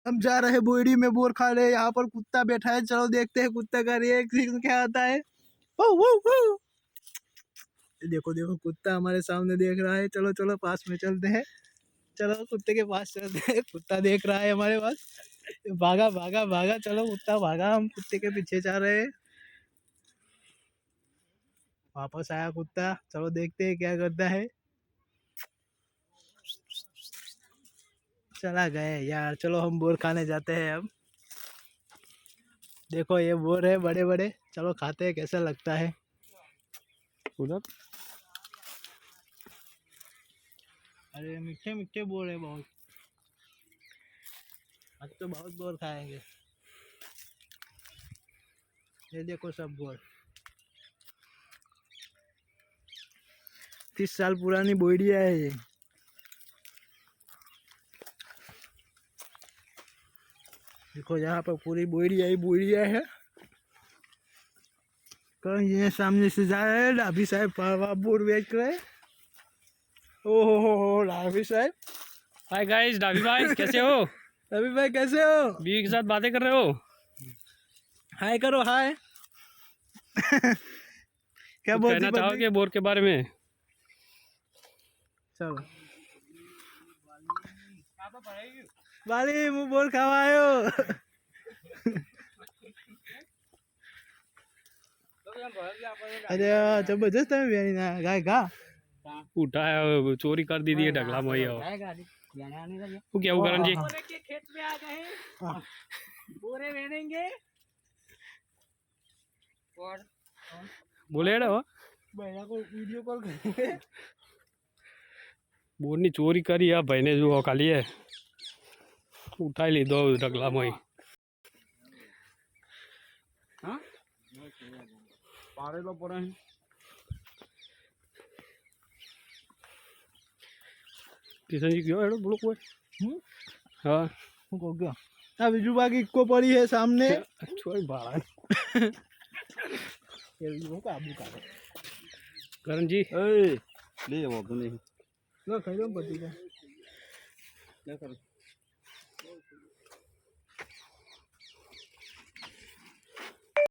हम जा रहे हैं बोयडी में बोर खा रहे हैं। यहाँ पर कुत्ता बैठा है, चलो देखते हैं कुत्ता का रिएक्शन क्या आता है। वो वो देखो देखो कुत्ता हमारे सामने देख रहा है। चलो चलो पास में चलते हैं, चलो कुत्ते के पास चलते हैं। कुत्ता देख रहा है हमारे पास, भागा भागा भागा, चलो कुत्ता भागा, हम कुत्ते के पीछे जा रहे हैं। वापस आया कुत्ता, चलो देखते हैं क्या करता है। चला गए यार, चलो हम बोर खाने जाते हैं अब। देखो ये बोर है बड़े बड़े, चलो खाते हैं कैसा लगता है। उधर अरे मीठे मीठे बोर है बहुत, आज तो बहुत बोर खाएंगे। ये देखो सब बोर, 30 साल पुरानी बोइडिया है ये। देखो यहाँ पर पूरी बोइडिया ही बोइडिया है। कहीं ये सामने से जा रहे हैं डाभी साहब, बोर बेच रहे। ओहो डाभी साहब। हाय गाइस, डाभी भाई कैसे हो? डाभी भाई कैसे हो? बीवी के साथ बातें कर रहे हो? हाय करो हाय। क्या कुछ बोलती कहना चाहोगे बोर के बारे में? चलो वाली मुँह बोर खवायो। अरे जबरदस्त है बेरी ना गाय का उठाया चोरी कर दी थी ढगला मोई हो। वो क्या हुआ करण जी? के खेत में आ गए, बोरे वेनेंगे। और बोले रहे हो भैया को वीडियो कॉल करेंगे। बोरनी चोरी करी है भाई ने, जो खाली है उठाई ली दो ढगला मोई। हाँ पारे तो पड़े हैं। किशन जी क्यों हेडो बोलो कोई? हाँ को क्या अब जुबा की को पड़ी है सामने। छोड़ बाड़ा ये काबू कर करण जी। ए ले वो तो नहीं लो खरीदो पति का क्या कर